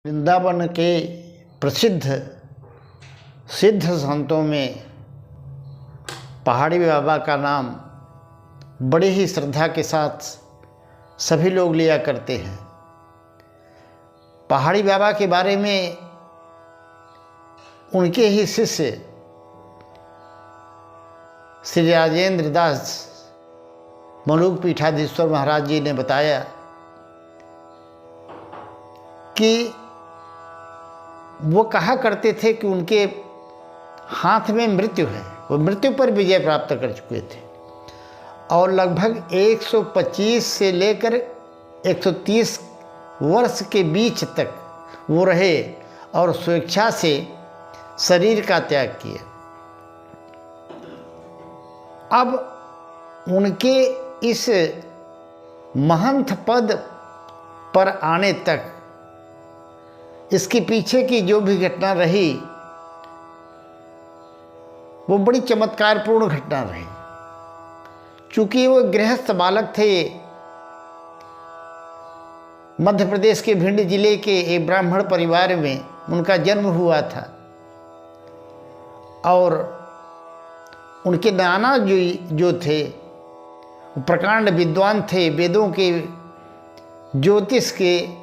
वृंदावन के प्रसिद्ध सिद्ध संतों में पहाड़ी बाबा का नाम बड़े ही श्रद्धा के साथ सभी लोग लिया करते हैं। पहाड़ी बाबा के बारे में उनके ही शिष्य श्री राजेंद्र दास मलुक पीठाधीश्वर महाराज जी ने बताया कि वो कहा करते थे कि उनके हाथ में मृत्यु है, वो मृत्यु पर विजय प्राप्त कर चुके थे और लगभग 125 से लेकर 130 वर्ष के बीच तक वो रहे और स्वेच्छा से शरीर का त्याग किया। अब उनके इस महंत पद पर आने तक इसके पीछे की जो भी घटना रही वो बड़ी चमत्कारपूर्ण घटना रही। चूँकि वो गृहस्थ बालक थे, मध्य प्रदेश के भिंड जिले के एक ब्राह्मण परिवार में उनका जन्म हुआ था और उनके नाना जो थे वो प्रकांड विद्वान थे, वेदों के, ज्योतिष के,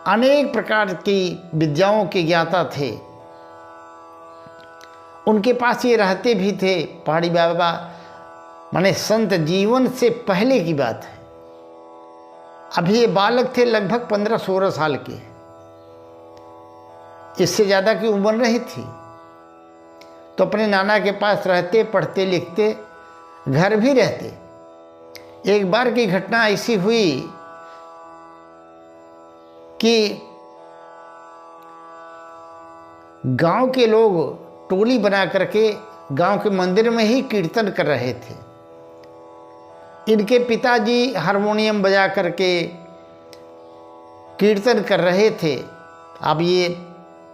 अनेक प्रकार की विद्याओं के ज्ञाता थे। उनके पास ये रहते भी थे पहाड़ी बाबा, माने संत जीवन से पहले की बात है। अभी ये बालक थे लगभग 15-16 साल के, इससे ज़्यादा की उम्र नहीं थी। तो अपने नाना के पास रहते, पढ़ते लिखते, घर भी रहते। एक बार की घटना ऐसी हुई कि गांव के लोग टोली बना करके गांव के मंदिर में ही कीर्तन कर रहे थे। इनके पिताजी हारमोनियम बजा करके कीर्तन कर रहे थे। अब ये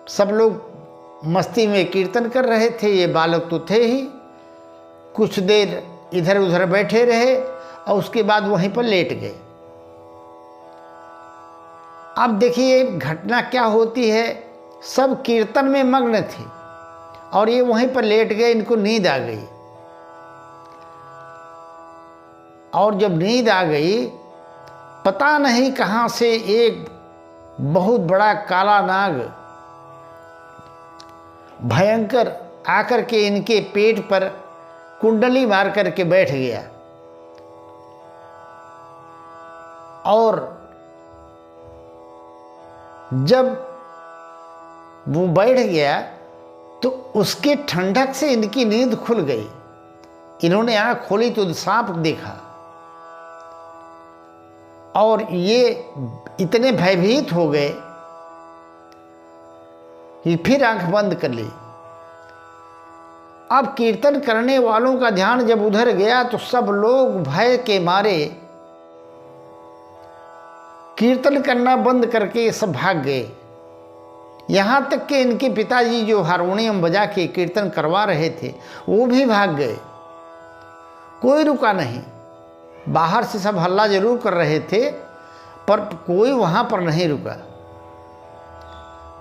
सब लोग मस्ती में कीर्तन कर रहे थे, ये बालक तो थे ही। कुछ देर इधर उधर बैठे रहे और उसके बाद वहीं पर लेट गए। अब देखिए घटना क्या होती है, सब कीर्तन में मग्न थे और ये वहीं पर लेट गए, इनको नींद आ गई। और जब नींद आ गई, पता नहीं कहाँ से एक बहुत बड़ा काला नाग भयंकर आकर के इनके पेट पर कुंडली मार करके बैठ गया और जब वो बैठ गया तो उसके ठंडक से इनकी नींद खुल गई। इन्होंने आँख खोली तो सांप देखा और ये इतने भयभीत हो गए कि फिर आंख बंद कर ली। अब कीर्तन करने वालों का ध्यान जब उधर गया तो सब लोग भय के मारे कीर्तन करना बंद करके सब भाग गए। यहाँ तक कि इनके पिताजी जो हारमोनियम बजा के कीर्तन करवा रहे थे वो भी भाग गए। कोई रुका नहीं। बाहर से सब हल्ला जरूर कर रहे थे पर कोई वहाँ पर नहीं रुका।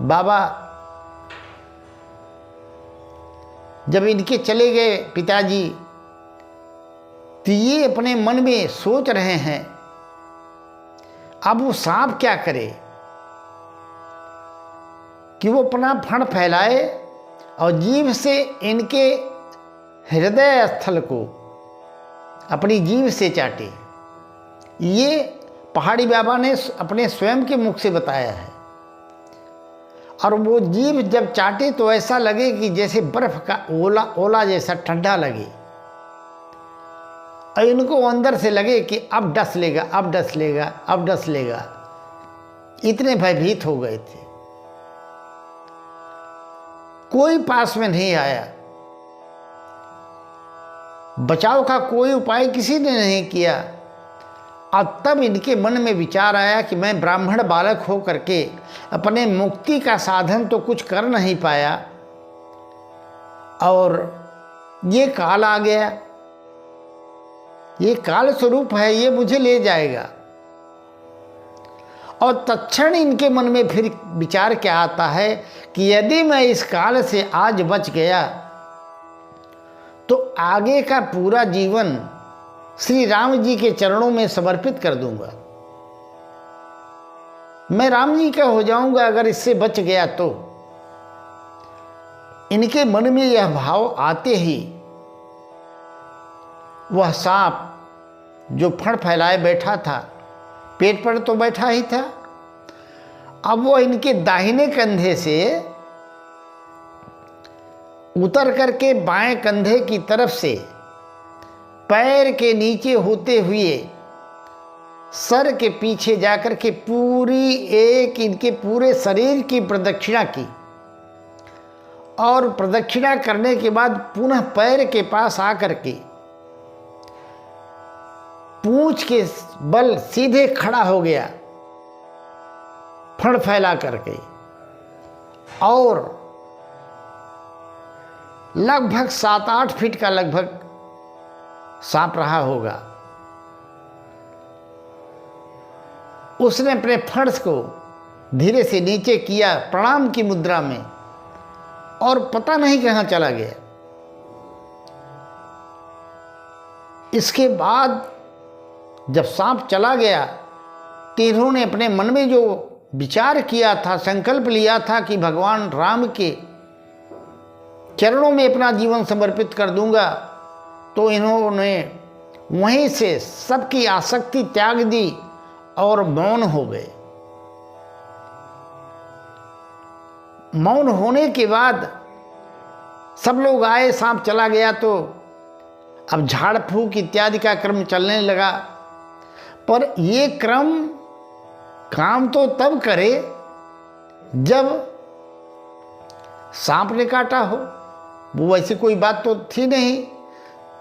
बाबा जब इनके चले गए पिताजी, तो ये अपने मन में सोच रहे हैं अब वो सांप क्या करे कि वो अपना फण फैलाए और जीभ से इनके हृदय स्थल को अपनी जीभ से चाटे। ये पहाड़ी बाबा ने अपने स्वयं के मुख से बताया है। और वो जीभ जब चाटे तो ऐसा लगे कि जैसे बर्फ का ओला जैसा ठंडा लगे और इनको अंदर से लगे कि अब डस लेगा, अब डस लेगा, अब डस लेगा। इतने भयभीत हो गए थे। कोई पास में नहीं आया, बचाव का कोई उपाय किसी ने नहीं किया। अब तब इनके मन में विचार आया कि मैं ब्राह्मण बालक हो करके अपने मुक्ति का साधन तो कुछ कर नहीं पाया और ये काल आ गया, ये काल स्वरूप है, ये मुझे ले जाएगा। और तत्क्षण इनके मन में फिर विचार क्या आता है कि यदि मैं इस काल से आज बच गया तो आगे का पूरा जीवन श्री राम जी के चरणों में समर्पित कर दूंगा, मैं राम जी का हो जाऊंगा अगर इससे बच गया तो। इनके मन में यह भाव आते ही वह सांप जो फण फैलाए बैठा था, पेट पर तो बैठा ही था, अब वो इनके दाहिने कंधे से उतर करके बाएं कंधे की तरफ से पैर के नीचे होते हुए सर के पीछे जाकर के पूरी एक इनके पूरे शरीर की प्रदक्षिणा की, और प्रदक्षिणा करने के बाद पुनः पैर के पास आकर के पूंछ के बल सीधे खड़ा हो गया फण फैला करके, और लगभग 7-8 फीट का लगभग सांप रहा होगा। उसने अपने फर्श को धीरे से नीचे किया प्रणाम की मुद्रा में, और पता नहीं कहाँ चला गया। इसके बाद जब सांप चला गया तो इन्होंने अपने मन में जो विचार किया था, संकल्प लिया था कि भगवान राम के चरणों में अपना जीवन समर्पित कर दूंगा, तो इन्होंने वहीं से सबकी आसक्ति त्याग दी और मौन हो गए। मौन होने के बाद सब लोग आए, सांप चला गया तो अब झाड़ फूंक इत्यादि का क्रम चलने लगा। पर ये क्रम काम तो तब करे जब सांप ने काटा हो, वो वैसी कोई बात तो थी नहीं।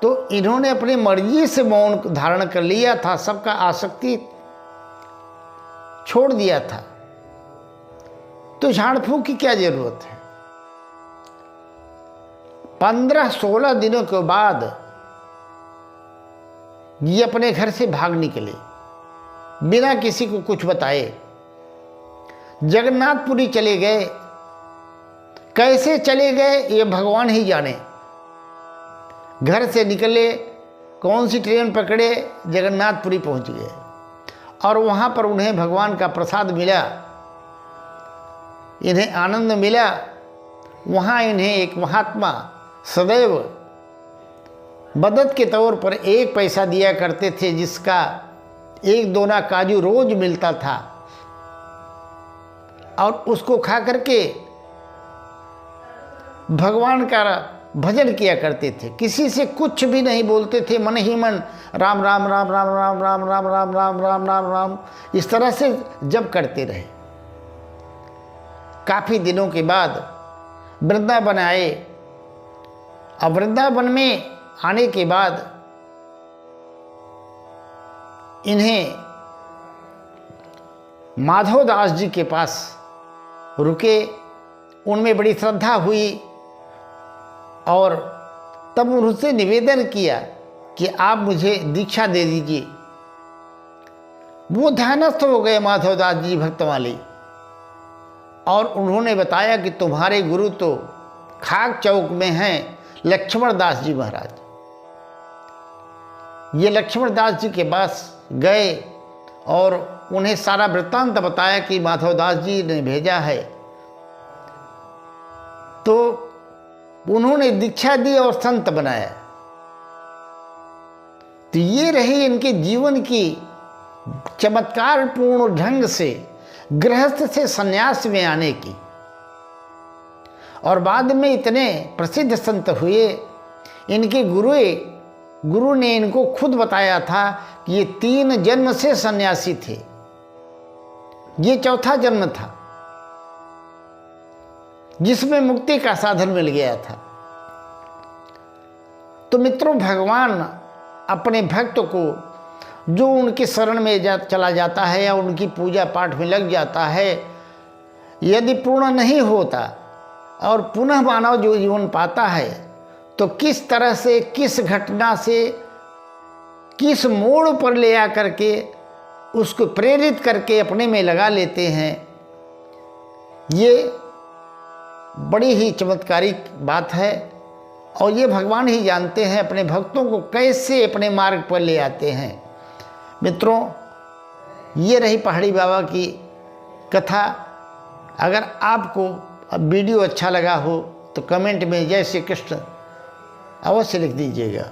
तो इन्होंने अपनी मर्जी से मौन धारण कर लिया था, सबका आसक्ति छोड़ दिया था, तो झाड़ फूंक की क्या जरूरत है। 15-16 दिनों के बाद ये अपने घर से भाग निकले बिना किसी को कुछ बताए, जगन्नाथपुरी चले गए। कैसे चले गए ये भगवान ही जाने। घर से निकले, कौन सी ट्रेन पकड़े, जगन्नाथपुरी पहुंच गए, और वहाँ पर उन्हें भगवान का प्रसाद मिला, इन्हें आनंद मिला। वहाँ इन्हें एक महात्मा सदैव मदद के तौर पर 1 पैसा दिया करते थे, जिसका 1 दोना काजू रोज मिलता था, और उसको खा करके भगवान का भजन किया करते थे। किसी से कुछ भी नहीं बोलते थे, मन ही मन राम राम राम राम राम राम राम राम राम राम राम राम इस तरह से जप करते रहे। काफ़ी दिनों के बाद वृंदावन आए। अब वृंदावन में आने के बाद इन्हें माधव दास जी के पास रुके, उनमें बड़ी श्रद्धा हुई, और तब उनसे निवेदन किया कि आप मुझे दीक्षा दे दीजिए। वो ध्यानस्थ हो गए माधवदास जी भक्तमाली, और उन्होंने बताया कि तुम्हारे गुरु तो खाक चौक में हैं लक्ष्मण दास जी महाराज। ये लक्ष्मण दास जी के पास गए और उन्हें सारा वृत्तांत बताया कि माधवदास जी ने भेजा है। तो उन्होंने दीक्षा दी और संत बनाया। तो ये रही इनके जीवन की चमत्कारपूर्ण ढंग से गृहस्थ से संन्यास में आने की। और बाद में इतने प्रसिद्ध संत हुए। इनके गुरु ने इनको खुद बताया था कि ये 3 जन्म से सन्यासी थे, ये 4था जन्म था जिसमें मुक्ति का साधन मिल गया था। तो मित्रों, भगवान अपने भक्त को जो उनके शरण में चला जाता है या उनकी पूजा पाठ में लग जाता है, यदि पूर्ण नहीं होता और पुनः मानव जो जीवन पाता है, तो किस तरह से, किस घटना से, किस मोड़ पर ले आकर के उसको प्रेरित करके अपने में लगा लेते हैं। ये बड़ी ही चमत्कारिक बात है और ये भगवान ही जानते हैं अपने भक्तों को कैसे अपने मार्ग पर ले आते हैं। मित्रों, ये रही पहाड़ी बाबा की कथा। अगर आपको वीडियो अच्छा लगा हो तो कमेंट में जय श्री कृष्ण अवश्य लिख दीजिएगा।